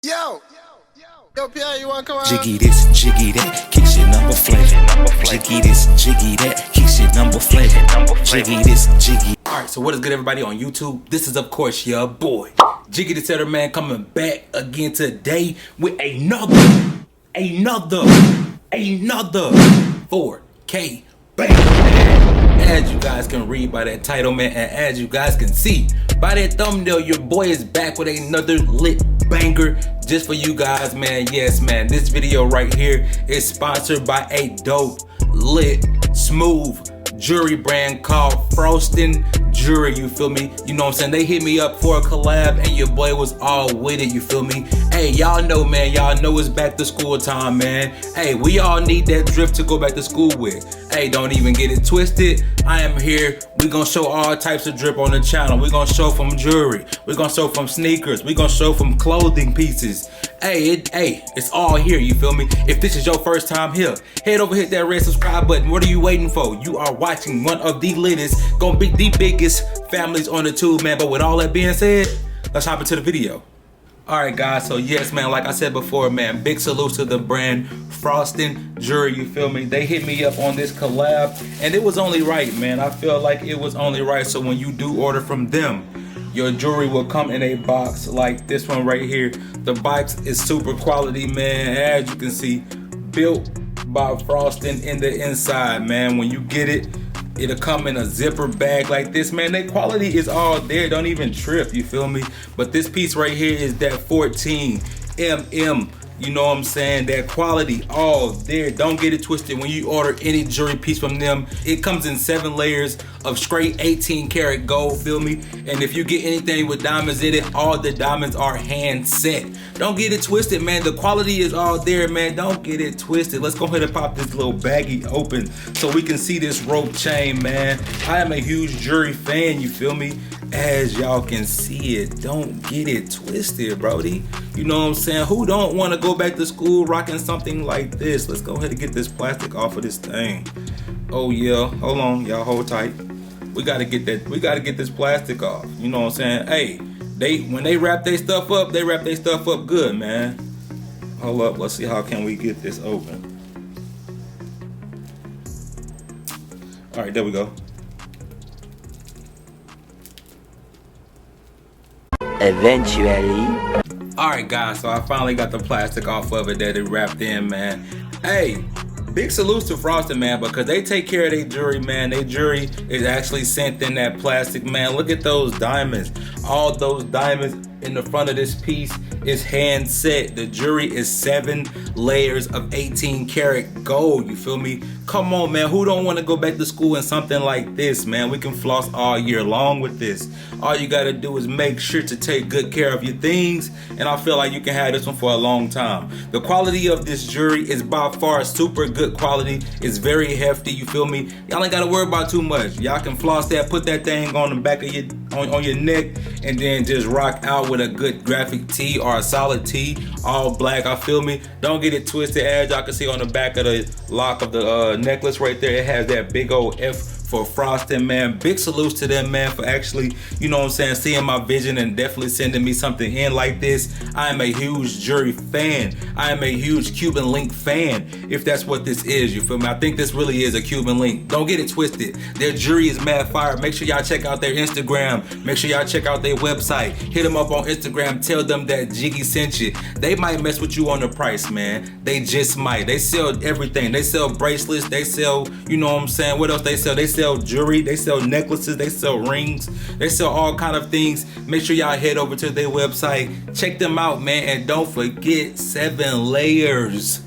Yo, Pierre, you wanna come out? Jiggy this, jiggy that, keep shit number flavor. Jiggy this, jiggy that, keep shit number flavor. Jiggy this, jiggy. Alright, so what is good, everybody on YouTube? This is, of course, your boy, JiggyDaSetter, man, coming back again today with another 4K bang. As you guys can read by that title, man, and as you guys can see by that thumbnail, your boy is back with another lit banger just for you guys, man. Yes, man, this video right here is sponsored by a dope, lit, smooth jewelry brand called Frosten Jewelry, you feel me? You know what I'm saying? They hit me up for a collab and your boy was all with it, you feel me? Hey, y'all know, man, y'all know it's back to school time, man. Hey, we all need that drip to go back to school with. Hey, don't even get it twisted. I am here. We gonna show all types of drip on the channel. We gonna show from jewelry. We gonna show from sneakers. We gonna show from clothing pieces. Hey, it's all here, you feel me? If this is your first time here, head over, hit that red subscribe button. What are you waiting for? You are watching one of the latest, gonna be the biggest families on the tube, man. But with all that being said, let's hop into the video. Alright guys, so yes, man, like I said before, man, big salute to the brand Frosten Jewelry, you feel me? They hit me up on this collab and it was only right, man. I feel like it was only right. So when you do order from them, your jewelry will come in a box like this one right here. The box is super quality, man. As you can see, built by Frosten in the inside, man. When you get it, it'll come in a zipper bag like this, man. That quality is all there. Don't even trip, you feel me? But this piece right here is that 14 mm. You know what I'm saying? That quality all there. Don't get it twisted. When you order any jewelry piece from them, it comes in 7 layers of straight 18 karat gold, feel me? And if you get anything with diamonds in it, all the diamonds are hand set. Don't get it twisted, man. The quality is all there, man. Don't get it twisted. Let's go ahead and pop this little baggie open so we can see this rope chain, man. I am a huge jewelry fan, you feel me? As y'all can see it, don't get it twisted, brody. You know what I'm saying? Who don't want to go back to school rocking something like this? Let's go ahead and get this plastic off of this thing. Oh yeah, hold on, y'all, hold tight. We gotta get this plastic off. You know what I'm saying? Hey, when they wrap their stuff up, they wrap their stuff up good, man. Hold up, let's see how can we get this open. All right, there we go. Eventually. Alright guys, so I finally got the plastic off of it that it wrapped in, man. Hey, big salutes to Frosten, man, because they take care of their jewelry, man. Their jewelry is actually sent in that plastic, man. Look at those diamonds. All those diamonds in the front of this piece is hand set. The jewelry is 7 layers of 18 karat gold, you feel me? Come on, man, who don't want to go back to school in something like this, man? We can floss all year long with this. All you gotta do is make sure to take good care of your things, and I feel like you can have this one for a long time. The quality of this jewelry is by far super good quality. It's very hefty, you feel me? Y'all ain't gotta worry about too much. Y'all can floss that, put that thing on the back of your on your neck, and then just rock out with a good graphic tee or a solid tee, all black, I feel me? Don't get it twisted. As y'all can see on the back of the lock of the necklace right there, it has that big old F for Frosten, man. Big salutes to them, man, for actually, you know what I'm saying, seeing my vision and definitely sending me something in like this. I am a huge jewelry fan. I am a huge Cuban link fan, if that's what this is, you feel me? I think this really is a Cuban link. Don't get it twisted. Their jewelry is mad fire. Make sure y'all check out their Instagram. Make sure y'all check out their website. Hit them up on Instagram. Tell them that Jiggy sent you. They might mess with you on the price, man. They just might. They sell everything. They sell bracelets. They sell, you know what I'm saying, what else they sell? They sell jewelry, they sell necklaces, they sell rings, they sell all kind of things. Make sure y'all head over to their website, check them out, man, and don't forget 7 layers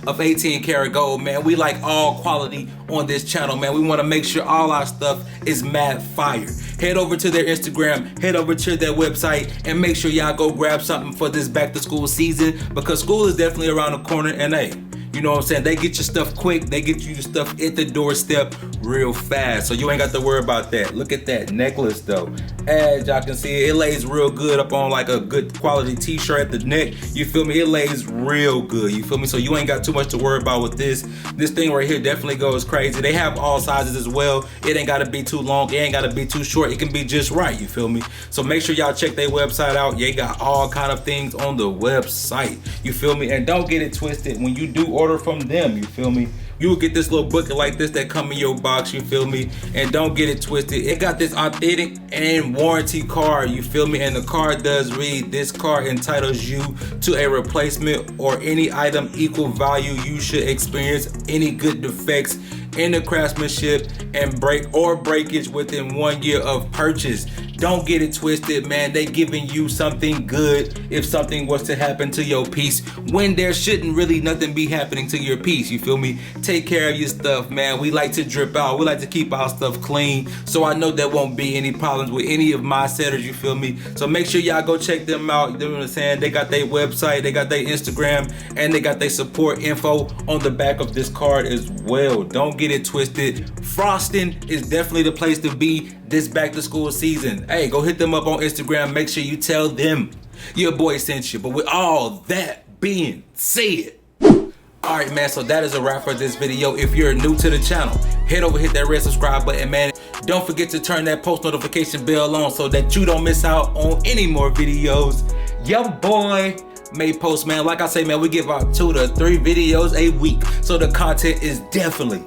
of 18 karat gold, man. We like all quality on this channel, man. We want to make sure all our stuff is mad fire. Head over to their Instagram, head over to their website, and make sure y'all go grab something for this back to school season, because school is definitely around the corner. And hey, you know what I'm saying, they get your stuff quick, they get you your stuff at the doorstep real fast, so you ain't got to worry about that. Look at that necklace though. As y'all can see, it lays real good up on like a good quality t-shirt at the neck. You feel me? It lays real good, you feel me? So you ain't got too much to worry about with this. This thing right here definitely goes crazy. They have all sizes as well. It ain't gotta be too long, it ain't gotta be too short. It can be just right, you feel me? So make sure y'all check their website out. They got all kind of things on the website, you feel me? And don't get it twisted. When you do order from them, you feel me, you will get this little booklet like this that come in your box, you feel me? And don't get it twisted. It got this authentic and warranty card, you feel me? And the card does read, this card entitles you to a replacement or any item equal value. You should experience any good defects in the craftsmanship and breakage within 1 year of purchase. Don't get it twisted, man. They giving you something good if something was to happen to your piece, when there shouldn't really nothing be happening to your piece, you feel me? Take care of your stuff, man. We like to drip out. We like to keep our stuff clean. So I know there won't be any problems with any of my setters, you feel me? So make sure y'all go check them out. You know what I'm saying? They got their website, they got their Instagram, and they got their support info on the back of this card as well. Don't get it twisted. Frosten is definitely the place to be this back to school season. Hey, go hit them up on Instagram. Make sure you tell them your boy sent you. But with all that being said, alright man, so that is a wrap for this video. If you're new to the channel, head over, hit that red subscribe button, man. Don't forget to turn that post notification bell on so that you don't miss out on any more videos. Your boy may post, man. Like I say, man, we give out 2 to 3 videos a week. So the content is definitely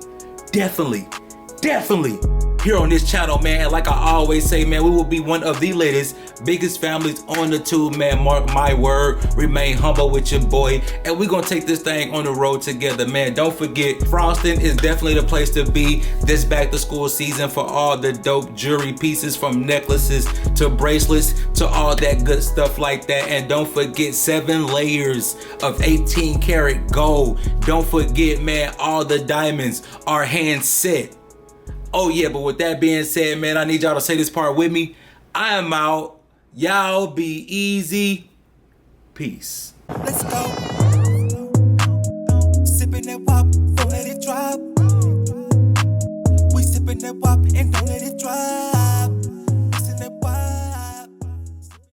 here on this channel, man. And like I always say, man, we will be one of the latest, biggest families on the tube, man. Mark my word. Remain humble with your boy, and we're gonna take this thing on the road together, man. Don't forget, Frosten is definitely the place to be this back to school season for all the dope jewelry pieces, from necklaces to bracelets to all that good stuff like that. And don't forget, 7 layers of 18 karat gold. Don't forget, man, all the diamonds are hand set. Oh yeah, but with that being said, man, I need y'all to say this part with me. I am out. Y'all be easy. Peace. Let's go. Sipping that wop, don't let it drop. We sipping that wop and don't let it drop.